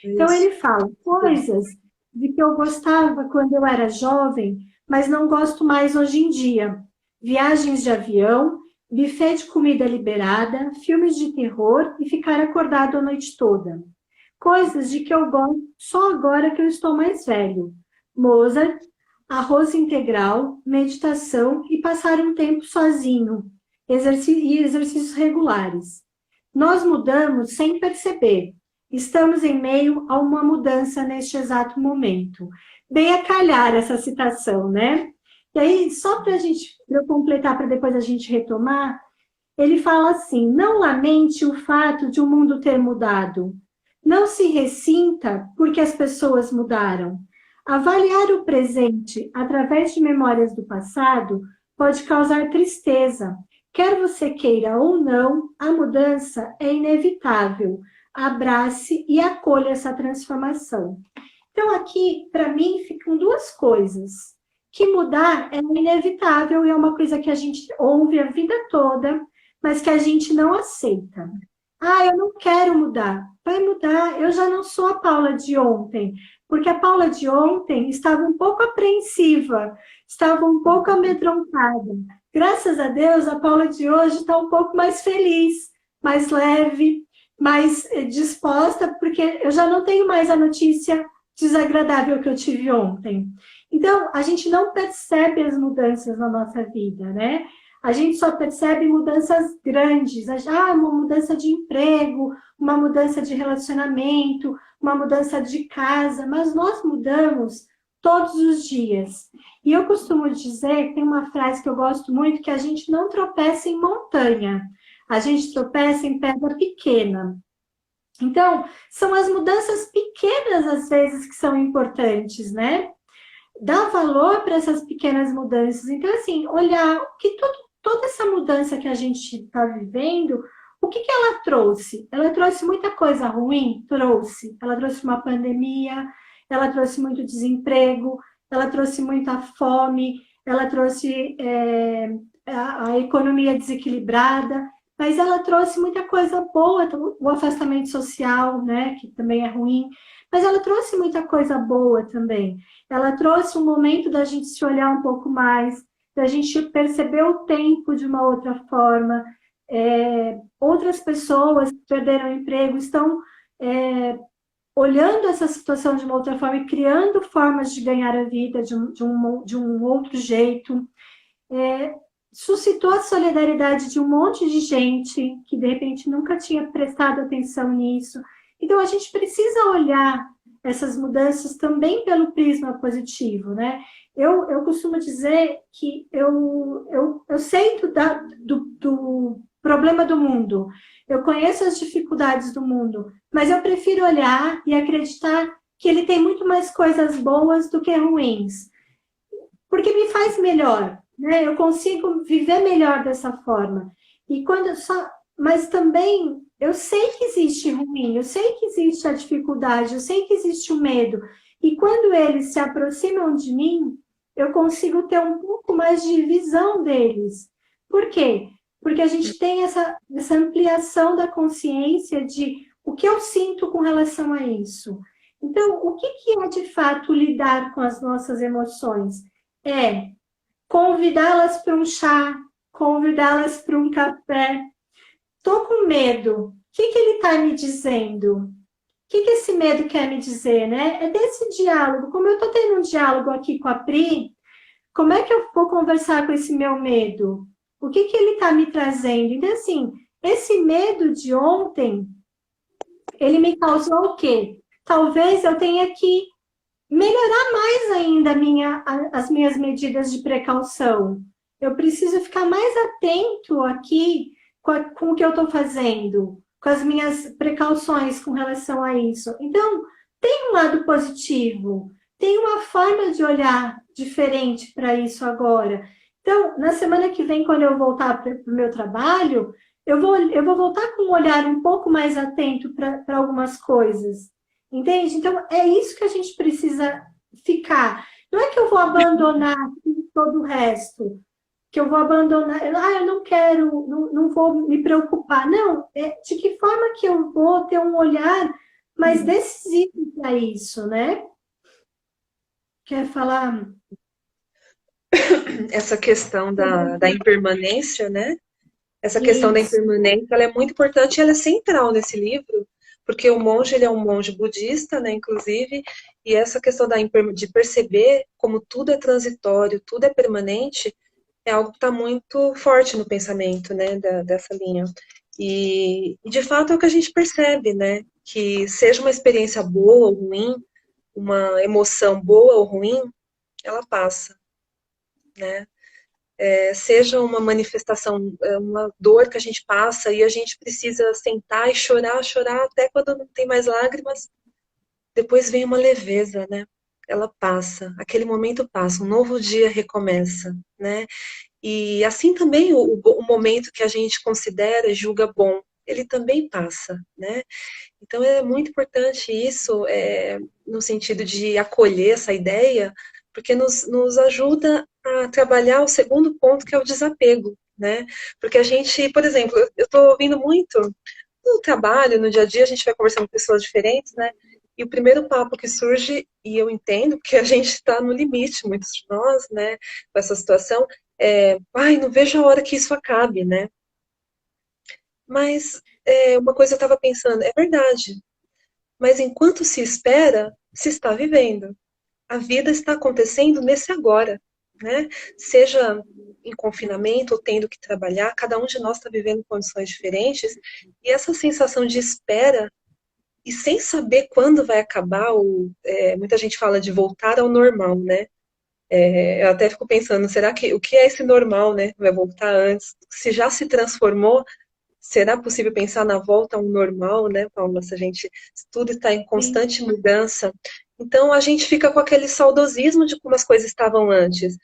Então, Isso. ele fala coisas de que eu gostava quando eu era jovem, mas não gosto mais hoje em dia. Viagens de avião, buffet de comida liberada, filmes de terror e ficar acordado a noite toda. Coisas de que eu gosto só agora que eu estou mais velho. Mozart, arroz integral, meditação e passar um tempo sozinho, e exercícios regulares. Nós mudamos sem perceber. Estamos em meio a uma mudança neste exato momento. Bem a calhar essa citação, né? E aí, só para eu completar, para depois a gente retomar, ele fala assim: não lamente o fato de o mundo ter mudado. Não se ressinta porque as pessoas mudaram. Avaliar o presente através de memórias do passado pode causar tristeza. Quer você queira ou não, a mudança é inevitável. Abrace e acolha essa transformação. Então, aqui, para mim, ficam duas coisas. Que mudar é inevitável e é uma coisa que a gente ouve a vida toda, mas que a gente não aceita. Ah, eu não quero mudar. Vai mudar. Eu já não sou a Paula de ontem, porque a Paula de ontem estava um pouco apreensiva, estava um pouco amedrontada. Graças a Deus, a Paula de hoje está um pouco mais feliz, mais leve, mais disposta, porque eu já não tenho mais a notícia desagradável que eu tive ontem. Então, a gente não percebe as mudanças na nossa vida, né? A gente só percebe mudanças grandes, uma mudança de emprego, uma mudança de relacionamento, uma mudança de casa, mas nós mudamos todos os dias. E eu costumo dizer, tem uma frase que eu gosto muito, que a gente não tropeça em montanha, a gente tropeça em pedra pequena. Então, são as mudanças pequenas, às vezes, que são importantes, né? Dar valor para essas pequenas mudanças. Então, assim, olhar o que toda essa mudança que a gente está vivendo, o que ela trouxe? Ela trouxe muita coisa ruim? Trouxe. Ela trouxe uma pandemia, ela trouxe muito desemprego, ela trouxe muita fome, ela trouxe a economia desequilibrada, mas ela trouxe muita coisa boa, o afastamento social, né, que também é ruim, mas ela trouxe muita coisa boa também. Ela trouxe um momento da gente se olhar um pouco mais, da gente perceber o tempo de uma outra forma. Outras pessoas que perderam o emprego estão olhando essa situação de uma outra forma e criando formas de ganhar a vida de um outro jeito. Suscitou a solidariedade de um monte de gente que, de repente, nunca tinha prestado atenção nisso. Então, a gente precisa olhar essas mudanças também pelo prisma positivo, né? Eu costumo dizer que eu sei do problema do mundo, eu conheço as dificuldades do mundo, mas eu prefiro olhar e acreditar que ele tem muito mais coisas boas do que ruins, porque me faz melhor, né? Eu consigo viver melhor dessa forma. E quando só, mas também eu sei que existe ruim, eu sei que existe a dificuldade, eu sei que existe o medo. E quando eles se aproximam de mim, eu consigo ter um pouco mais de visão deles. Por quê? Porque a gente tem essa ampliação da consciência de o que eu sinto com relação a isso. Então, o que é de fato lidar com as nossas emoções? É convidá-las para um chá, convidá-las para um café. Estou com medo. O que ele está me dizendo? O que esse medo quer me dizer, né? É desse diálogo. Como eu estou tendo um diálogo aqui com a Pri, como é que eu vou conversar com esse meu medo? O que ele está me trazendo? Então, assim, esse medo de ontem, ele me causou o quê? Talvez eu tenha que melhorar mais ainda as minhas medidas de precaução. Eu preciso ficar mais atento aqui com o que eu estou fazendo, com as minhas precauções com relação a isso. Então, tem um lado positivo, tem uma forma de olhar diferente para isso agora. Então, na semana que vem, quando eu voltar para o meu trabalho, eu vou voltar com um olhar um pouco mais atento para algumas coisas. Entende? Então, é isso que a gente precisa ficar. Não é que eu vou abandonar todo o resto, que eu vou abandonar, eu não quero, não vou me preocupar. Não, é de que forma que eu vou ter um olhar mais decisivo para isso, né? Quer falar? Essa questão da impermanência, né? Essa questão da Isso. impermanência, ela é muito importante e ela é central nesse livro, porque o monge, ele é um monge budista, né, inclusive, e essa questão de perceber como tudo é transitório, tudo é permanente, é algo que está muito forte no pensamento, né, dessa linha. E, de fato, é o que a gente percebe, né, que seja uma experiência boa ou ruim, uma emoção boa ou ruim, ela passa, né? Seja uma manifestação, uma dor que a gente passa e a gente precisa sentar e chorar, chorar até quando não tem mais lágrimas, depois vem uma leveza, né? Ela passa, aquele momento passa, um novo dia recomeça, né? E assim também o momento que a gente considera, julga bom, ele também passa, né? Então é muito importante isso, no sentido de acolher essa ideia, porque nos ajuda a trabalhar o segundo ponto, que é o desapego, né? Porque a gente, por exemplo, eu estou ouvindo muito no trabalho, no dia a dia, a gente vai conversando com pessoas diferentes, né? E o primeiro papo que surge, e eu entendo, porque a gente está no limite, muitos de nós, né, com essa situação, ai, não vejo a hora que isso acabe, né? Mas uma coisa eu estava pensando, é verdade, mas enquanto se espera, se está vivendo. A vida está acontecendo nesse agora, né? Seja em confinamento ou tendo que trabalhar, cada um de nós está vivendo condições diferentes, e essa sensação de espera e sem saber quando vai acabar, muita gente fala de voltar ao normal, né? Eu até fico pensando, será que o que é esse normal, né? Vai voltar antes? Se já se transformou, será possível pensar na volta ao normal, né, Paula? Se a gente tudo está em Sim. constante mudança, então a gente fica com aquele saudosismo de como as coisas estavam antes.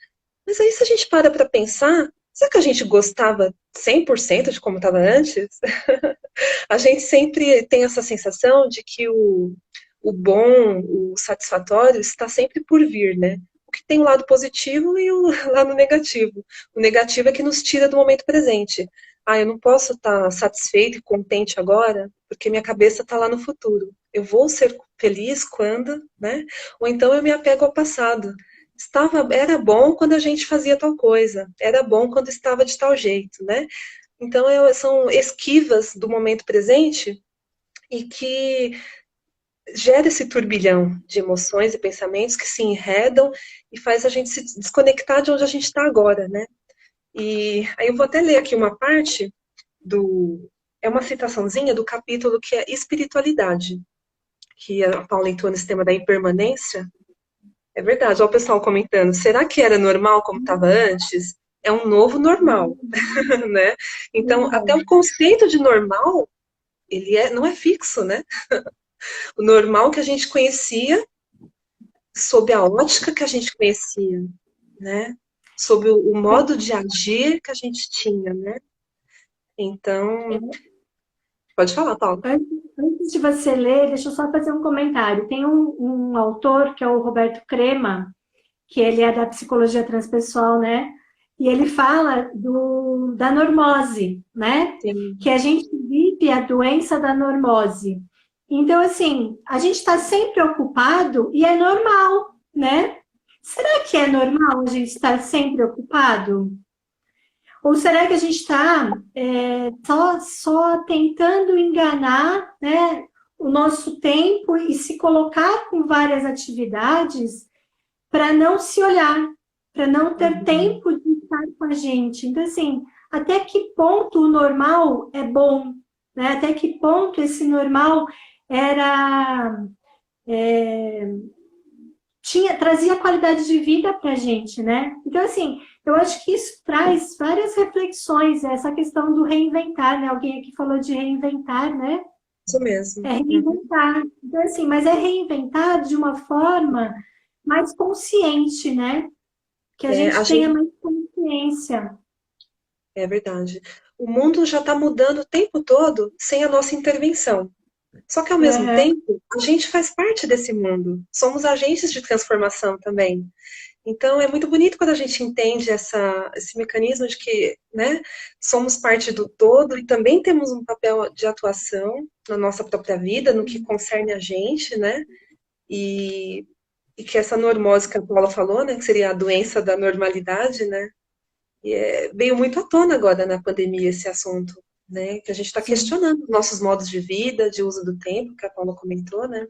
Mas aí se a gente para pensar, será que a gente gostava 100% de como estava antes? A gente sempre tem essa sensação de que o bom, o satisfatório está sempre por vir, né? O que tem o lado positivo e o lado negativo. O negativo é que nos tira do momento presente. Ah, eu não posso estar satisfeito e contente agora, porque minha cabeça está lá no futuro. Eu vou ser feliz quando, né? Ou então eu me apego ao passado. Era bom quando a gente fazia tal coisa, era bom quando estava de tal jeito, né? Então são esquivas do momento presente e que gera esse turbilhão de emoções e pensamentos que se enredam e faz a gente se desconectar de onde a gente está agora, né? E aí eu vou até ler aqui uma parte do... É uma citaçãozinha do capítulo que é espiritualidade, que a Paula entrou nesse tema da impermanência. É verdade, olha o pessoal comentando, será que era normal como estava antes? É um novo normal, né? Então, até o conceito de normal, não é fixo, né? O normal que a gente conhecia, sob a ótica que a gente conhecia, né? Sob o modo de agir que a gente tinha, né? Então, pode falar, Paulo. Antes de você ler, deixa eu só fazer um comentário. Tem um autor, que é o Roberto Crema, que ele é da psicologia transpessoal, né? E ele fala da normose, né? Sim. Que a gente vive a doença da normose. Então, assim, a gente está sempre ocupado e é normal, né? Será que é normal a gente estar sempre ocupado? Ou será que a gente está só tentando enganar, né, o nosso tempo e se colocar com várias atividades para não se olhar, para não ter tempo de estar com a gente? Então, assim, até que ponto o normal é bom? Né? Até que ponto esse normal era... trazia qualidade de vida para a gente, né? Então, assim, eu acho que isso traz várias reflexões, essa questão do reinventar, né? Alguém aqui falou de reinventar, né? Isso mesmo. É reinventar. Então, assim, mas é reinventar de uma forma mais consciente, né? Que a A gente tenha gente, mais consciência. é verdade. O mundo já está mudando o tempo todo sem a nossa intervenção. Só que, ao mesmo Uhum. tempo, a gente faz parte desse mundo. Somos agentes de transformação também. Então, é muito bonito quando a gente entende esse mecanismo de que, né, somos parte do todo e também temos um papel de atuação na nossa própria vida, no que concerne a gente, né? E, e que essa normose que a Paula falou, né, que seria a doença da normalidade, né? E veio muito à tona agora na pandemia esse assunto, né? Que a gente está Sim. questionando nossos modos de vida, de uso do tempo, que a Paula comentou, né?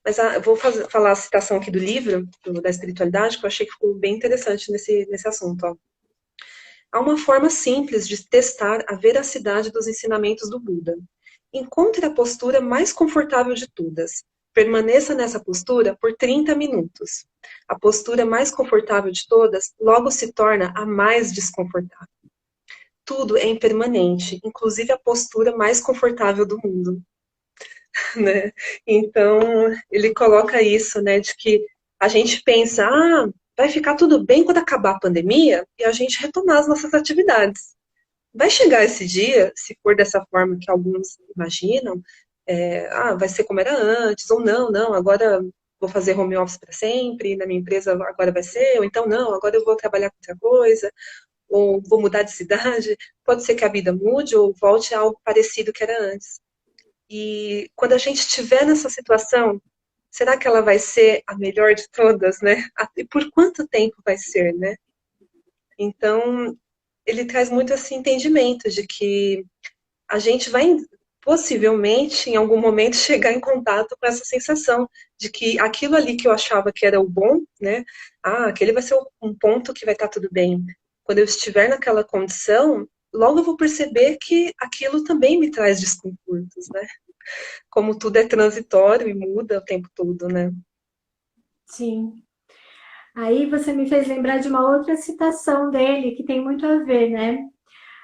Mas eu vou falar a citação aqui do livro, da espiritualidade, que eu achei que ficou bem interessante nesse assunto. Ó. Há uma forma simples de testar a veracidade dos ensinamentos do Buda. Encontre a postura mais confortável de todas. Permaneça nessa postura por 30 minutos. A postura mais confortável de todas logo se torna a mais desconfortável. Tudo é impermanente, inclusive a postura mais confortável do mundo. Né? Então, ele coloca isso, né, de que a gente pensa, vai ficar tudo bem quando acabar a pandemia e a gente retomar as nossas atividades. Vai chegar esse dia, se for dessa forma que alguns imaginam, vai ser como era antes, ou não, agora vou fazer home office para sempre, na minha empresa agora vai ser, ou então não, agora eu vou trabalhar com outra coisa, ou vou mudar de cidade. Pode ser que a vida mude ou volte a algo parecido que era antes. E quando a gente estiver nessa situação, será que ela vai ser a melhor de todas, né? E por quanto tempo vai ser, né? Então, ele traz muito esse entendimento de que a gente vai possivelmente, em algum momento, chegar em contato com essa sensação de que aquilo ali que eu achava que era o bom, né? Aquele vai ser um ponto que vai estar tudo bem. Quando eu estiver naquela condição, logo eu vou perceber que aquilo também me traz desconfortos, né? Como tudo é transitório e muda o tempo todo, né? Sim. Aí você me fez lembrar de uma outra citação dele, que tem muito a ver, né?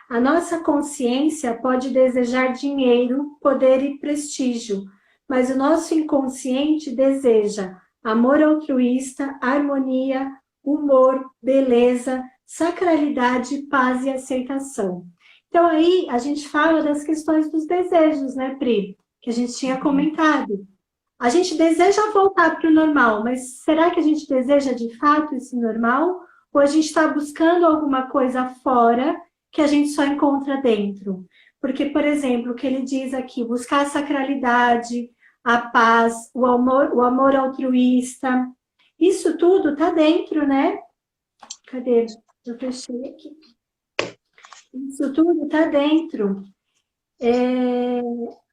A nossa consciência pode desejar dinheiro, poder e prestígio, mas o nosso inconsciente deseja amor altruísta, harmonia, humor, beleza, sacralidade, paz e aceitação. Então aí a gente fala das questões dos desejos, né, Pri? Que a gente tinha comentado. A gente deseja voltar para o normal, mas será que a gente deseja de fato esse normal? Ou a gente está buscando alguma coisa fora que a gente só encontra dentro? Porque, por exemplo, o que ele diz aqui, buscar a sacralidade, a paz, o amor altruísta, isso tudo está dentro, né? Cadê? Eu fechei aqui. Isso tudo está dentro.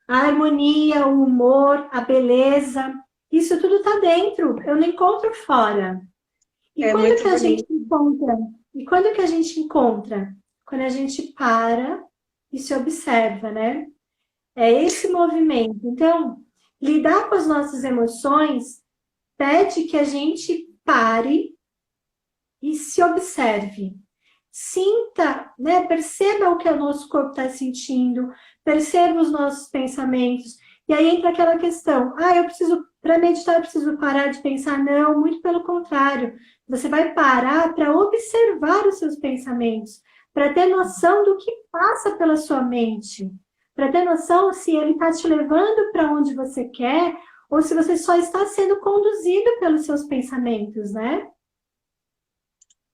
A harmonia, o humor, a beleza, isso tudo está dentro, eu não encontro fora. E É quando muito que a gente bonito. encontra? E quando que a gente encontra? Quando a gente para e se observa, né? É esse movimento. Então, lidar com as nossas emoções pede que a gente pare e se observe. Sinta, né? Perceba o que o nosso corpo está sentindo, perceba os nossos pensamentos. E aí entra aquela questão: eu preciso, para meditar, eu preciso parar de pensar. Não, muito pelo contrário. Você vai parar para observar os seus pensamentos, para ter noção do que passa pela sua mente, para ter noção se ele está te levando para onde você quer ou se você só está sendo conduzido pelos seus pensamentos, né?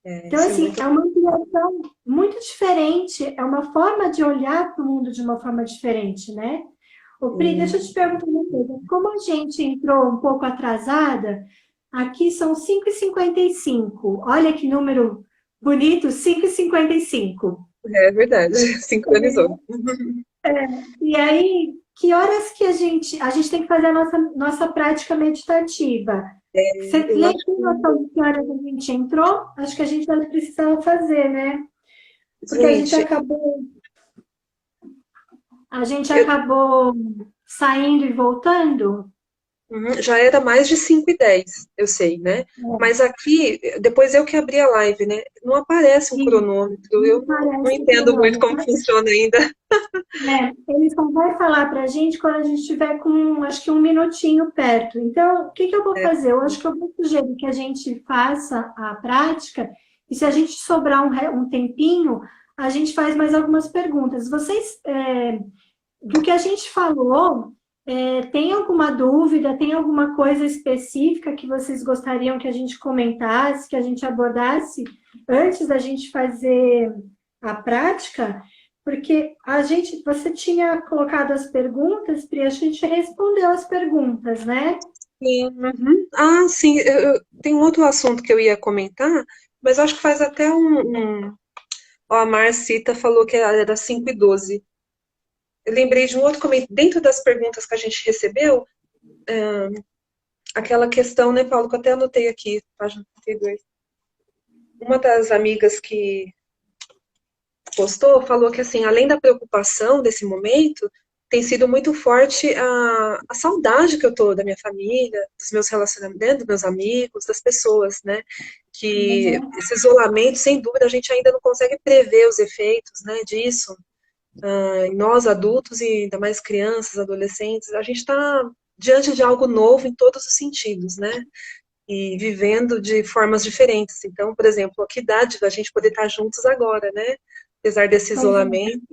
É, Então, isso é assim, muito. é uma ampliação muito diferente, é uma forma de olhar para o mundo de uma forma diferente, né? Ô, Pri, deixa eu te perguntar uma coisa. Como a gente entrou um pouco atrasada, aqui são 5h55. Olha que número bonito, 5h55. É verdade, sincronizou. E aí, que horas que a gente tem que fazer a nossa prática meditativa? Você Eu lembra acho tem que, noção de que horas a gente entrou? Acho que a gente vai precisar fazer, né? Porque gente, a gente eu, acabou saindo e voltando. já era mais de 5h10, eu sei, né? Mas aqui, depois eu que abri a live, né? Não aparece um E cronômetro, não eu não parece o entendo muito como cronômetro. funciona ainda. Ele só vai falar para a gente quando a gente estiver com, acho que um minutinho perto. Então, o que que eu vou É, fazer? Eu acho que eu vou sugerir que a gente faça a prática e se a gente sobrar um tempinho, a gente faz mais algumas perguntas. Vocês, do que a gente falou, tem alguma dúvida, tem alguma coisa específica que vocês gostariam que a gente comentasse, que a gente abordasse antes da gente fazer a prática? Porque você tinha colocado as perguntas, Pri, a gente respondeu as perguntas, né? sim, uhum. Ah, sim, tem um outro assunto que eu ia comentar, mas acho que faz até Ó, a Marcita falou que era 5h12. Eu lembrei de um outro comentário, dentro das perguntas que a gente recebeu, aquela questão, né, Paulo, que eu até anotei aqui, página 32. Uma das amigas que postou falou que, assim, além da preocupação desse momento, tem sido muito forte a saudade que eu tô da minha família, dos meus relacionamentos, dos meus amigos, das pessoas, né? Que esse isolamento, sem dúvida, a gente ainda não consegue prever os efeitos, né, disso. Nós, adultos, e ainda mais crianças, adolescentes, a gente está diante de algo novo em todos os sentidos, né? E vivendo de formas diferentes. Então, por exemplo, que idade da gente poder estar juntos agora, né? Apesar desse Pois é. isolamento,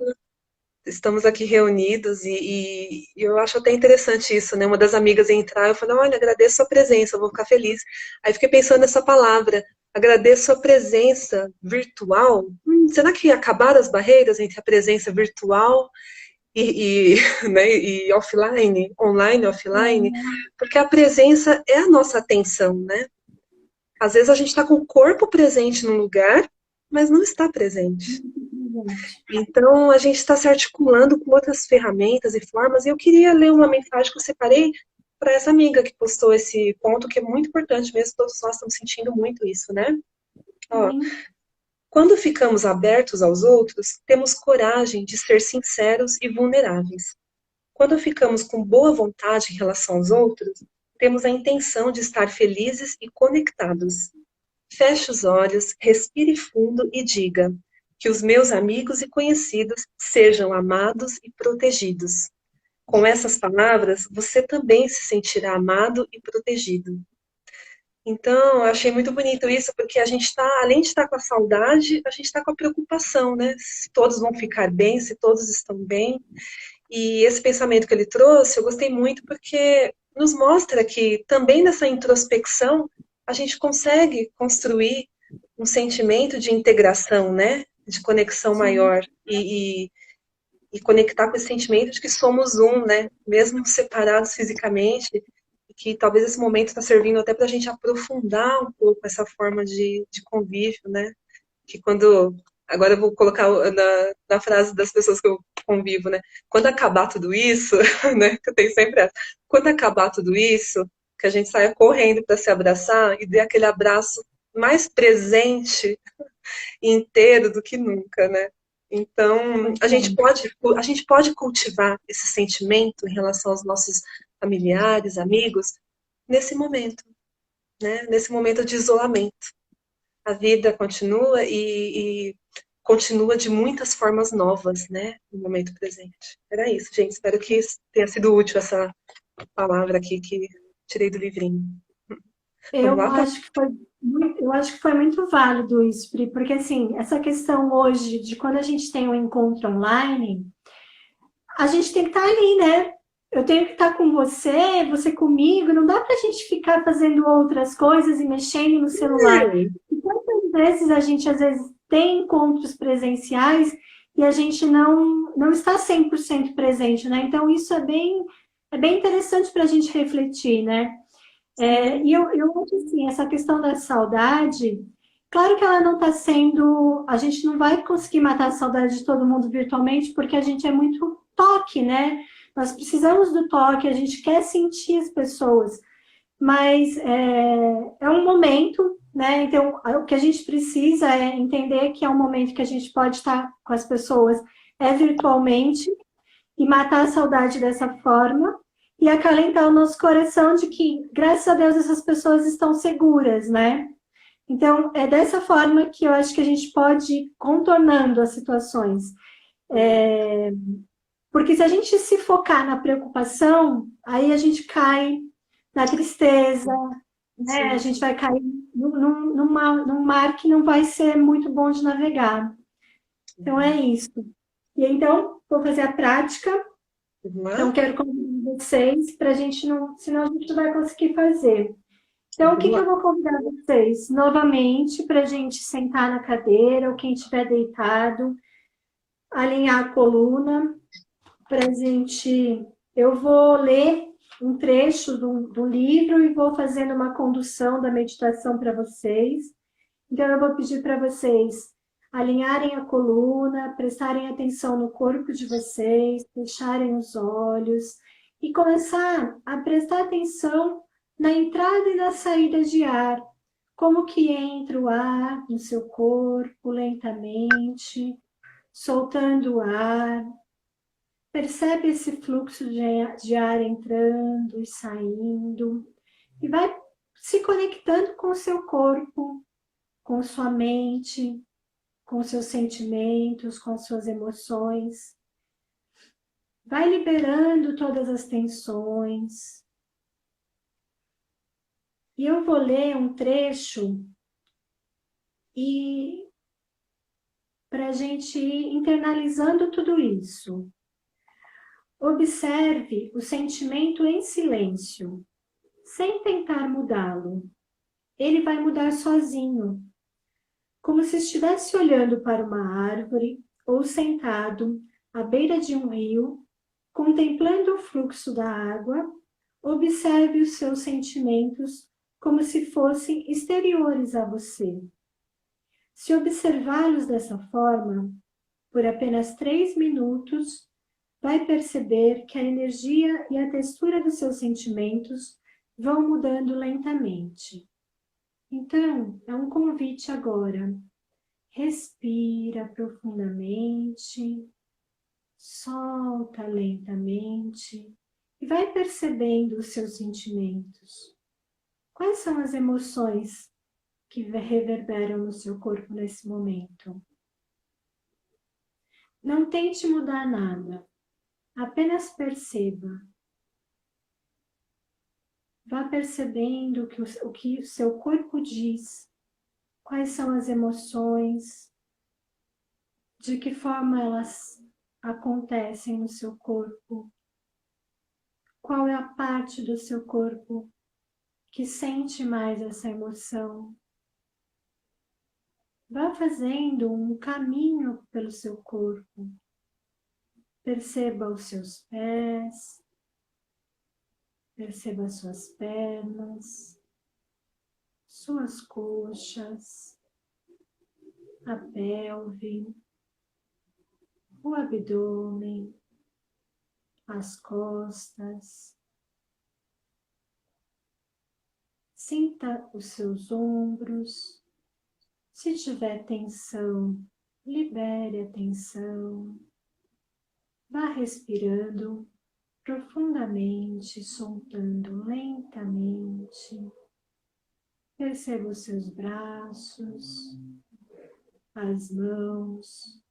estamos aqui reunidos e eu acho até interessante isso, né? Uma das amigas entrar, eu falei, olha, agradeço a sua presença, eu vou ficar feliz. Aí fiquei pensando nessa palavra, agradeço a sua presença virtual. Será que acabaram as barreiras entre a presença virtual né, e offline, online, offline? Porque a presença é a nossa atenção, né? Às vezes a gente está com o corpo presente num lugar, mas não está presente. Então, a gente está se articulando com outras ferramentas e formas, e eu queria ler uma mensagem que eu separei para essa amiga que postou esse ponto, que é muito importante mesmo, todos nós estamos sentindo muito isso, né? Ó, Sim. quando ficamos abertos aos outros, temos coragem de ser sinceros e vulneráveis. Quando ficamos com boa vontade em relação aos outros, temos a intenção de estar felizes e conectados. Feche os olhos, respire fundo e diga: que os meus amigos e conhecidos sejam amados e protegidos. Com essas palavras, você também se sentirá amado e protegido. Então, eu achei muito bonito isso, porque a gente está, além de estar com a saudade, a gente está com a preocupação, né? Se todos vão ficar bem, se todos estão bem. E esse pensamento que ele trouxe, eu gostei muito, porque nos mostra que também nessa introspecção a gente consegue construir um sentimento de integração, né? De conexão Sim. maior e conectar com esse sentimento de que somos um, né? Mesmo separados fisicamente, e que talvez esse momento está servindo até para a gente aprofundar um pouco essa forma de convívio, né? Que quando Agora eu vou colocar na frase das pessoas que eu convivo, né? Quando acabar tudo isso, né? Que eu tenho sempre essa. Quando acabar tudo isso, que a gente saia correndo para se abraçar e dê aquele abraço mais presente e inteiro do que nunca, né? Então, a gente pode cultivar esse sentimento em relação aos nossos familiares, amigos, nesse momento, né? Nesse momento de isolamento. A vida continua e continua de muitas formas novas, né? No momento presente. Era isso, gente. Espero que tenha sido útil essa palavra aqui que tirei do livrinho. Vamos Eu lá, Paulo? acho que foi eu acho que foi muito válido isso, Pri, porque assim, essa questão hoje de quando a gente tem um encontro online, a gente tem que estar ali, né? Eu tenho que estar com você, você comigo, não dá para a gente ficar fazendo outras coisas e mexendo no celular. E quantas vezes a gente, às vezes, tem encontros presenciais e a gente não está 100% presente, né? Então, isso é bem interessante para a gente refletir, né? E eu acho assim, essa questão da saudade, claro que ela não está sendo. A gente não vai conseguir matar a saudade de todo mundo virtualmente, porque a gente é muito toque, né? Nós precisamos do toque, a gente quer sentir as pessoas, mas é um momento, né? Então, o que a gente precisa é entender que é um momento que a gente pode estar com as pessoas virtualmente e matar a saudade dessa forma e acalentar o nosso coração de que, graças a Deus, essas pessoas estão seguras, né? Então, é dessa forma que eu acho que a gente pode ir contornando as situações. Porque se a gente se focar na preocupação, aí a gente cai na tristeza, né? A Sim. gente vai cair num mar que não vai ser muito bom de navegar. Então, é isso. E então, vou fazer a prática. Vamos Então, lá? quero convidar vocês para a gente não, senão a gente não vai conseguir fazer. Então, o que Vamos que lá. eu vou convidar vocês? Novamente, para a gente sentar na cadeira, ou quem estiver deitado, alinhar a coluna, para a gente. Eu vou ler um trecho do livro e vou fazendo uma condução da meditação para vocês. Então, eu vou pedir para vocês alinharem a coluna, prestarem atenção no corpo de vocês, fecharem os olhos e começar a prestar atenção na entrada e na saída de ar. Como que entra o ar no seu corpo lentamente, soltando o ar. Percebe esse fluxo de ar entrando e saindo e vai se conectando com o seu corpo, com sua mente, com seus sentimentos, com as suas emoções. Vai liberando todas as tensões. E eu vou ler um trecho e para a gente ir internalizando tudo isso. Observe o sentimento em silêncio, sem tentar mudá-lo. Ele vai mudar sozinho, como se estivesse olhando para uma árvore ou sentado à beira de um rio. Contemplando o fluxo da água, observe os seus sentimentos como se fossem exteriores a você. Se observá-los dessa forma, por apenas 3 minutos, vai perceber que a energia e a textura dos seus sentimentos vão mudando lentamente. Então, é um convite agora. Respira profundamente. Solta lentamente e vai percebendo os seus sentimentos. Quais são as emoções que reverberam no seu corpo nesse momento? Não tente mudar nada, apenas perceba. Vá percebendo o que o seu corpo diz, quais são as emoções, de que forma elas acontecem no seu corpo. Qual é a parte do seu corpo que sente mais essa emoção? Vá fazendo um caminho pelo seu corpo. Perceba os seus pés, perceba as suas pernas, suas coxas, a pelve, o abdômen, as costas. Sinta os seus ombros. Se tiver tensão, libere a tensão. Vá respirando profundamente, soltando lentamente. Perceba os seus braços, as mãos,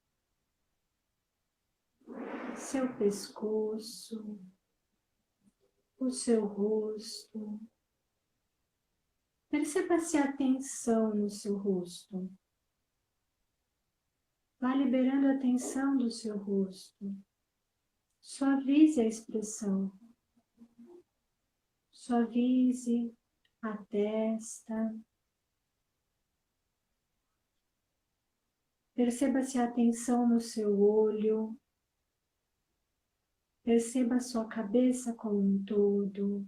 seu pescoço, o seu rosto. Perceba se há tensão no seu rosto. Vá liberando a tensão do seu rosto. Suavize a expressão. Suavize a testa. Perceba se há tensão no seu olho. Perceba a sua cabeça como um todo.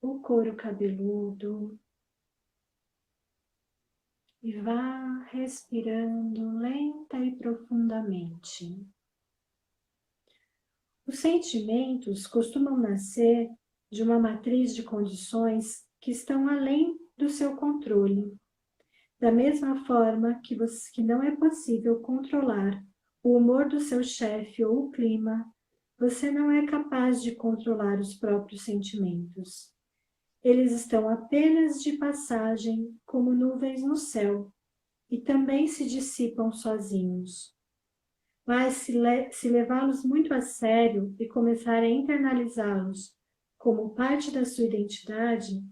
O couro cabeludo. E vá respirando lenta e profundamente. Os sentimentos costumam nascer de uma matriz de condições que estão além do seu controle. Da mesma forma que não é possível controlar o humor do seu chefe ou o clima, você não é capaz de controlar os próprios sentimentos. Eles estão apenas de passagem, como nuvens no céu, e também se dissipam sozinhos. Mas se levá-los muito a sério e começar a internalizá-los como parte da sua identidade,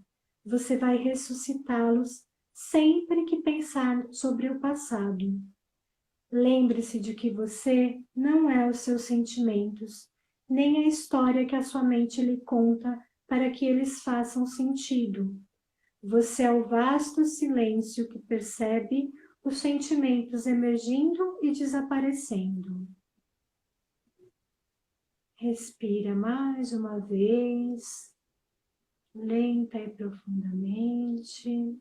você vai ressuscitá-los sempre que pensar sobre o passado. Lembre-se de que você não é os seus sentimentos, nem a história que a sua mente lhe conta para que eles façam sentido. Você é o vasto silêncio que percebe os sentimentos emergindo e desaparecendo. Respira mais uma vez, lenta e profundamente.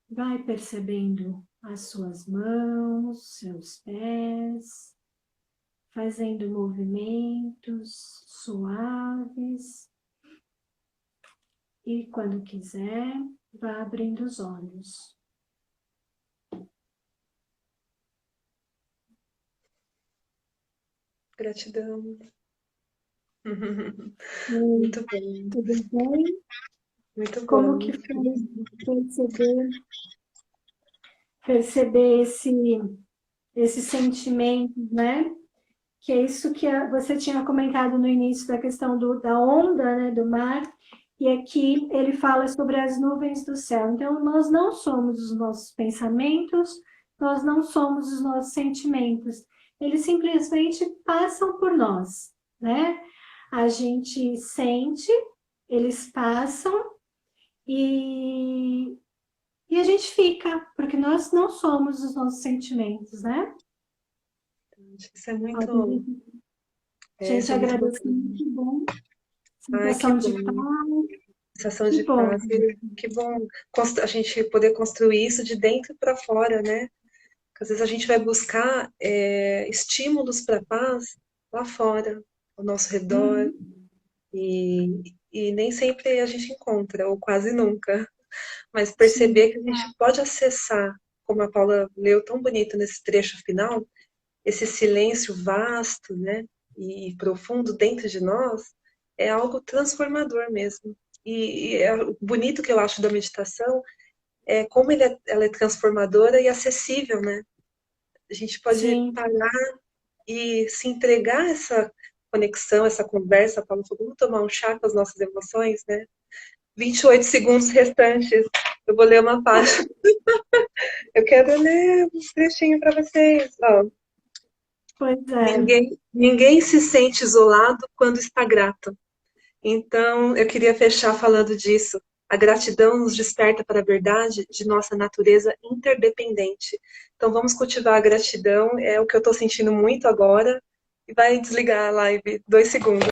Vai percebendo as suas mãos, seus pés, fazendo movimentos suaves. E quando quiser, vá abrindo os olhos. Gratidão. Muito bem. Tudo bem? Muito Como bom. que foi perceber esse sentimento, né? Que é isso que você tinha comentado no início da questão da onda, né, do mar, e aqui ele fala sobre as nuvens do céu. Então, nós não somos os nossos pensamentos, nós não somos os nossos sentimentos. Eles simplesmente passam por nós, né? A gente sente, eles passam e a gente fica, porque nós não somos os nossos sentimentos, né? Isso é muito... Gente, agradeço, muito bom. Sensação de paz. Sensação de paz. Que bom a gente poder construir isso de dentro para fora, né? Porque às vezes a gente vai buscar estímulos para paz lá fora, ao nosso redor, e nem sempre a gente encontra, ou quase nunca. Mas perceber que a gente pode acessar, como a Paula leu tão bonito nesse trecho final, esse silêncio vasto, né, e profundo dentro de nós, é algo transformador mesmo. E o bonito que eu acho da meditação é como ela é transformadora e acessível, né? A gente pode parar e se entregar a essa conexão, essa conversa. A Paula falou, vamos tomar um chá com as nossas emoções, né? 28 segundos restantes, eu vou ler uma página. Eu quero ler um trechinho para vocês. Ó. Pois é. Ninguém se sente isolado quando está grato. Então, eu queria fechar falando disso. A gratidão nos desperta para a verdade de nossa natureza interdependente. Então, vamos cultivar a gratidão, é o que eu estou sentindo muito agora. E vai desligar a live 2 segundos.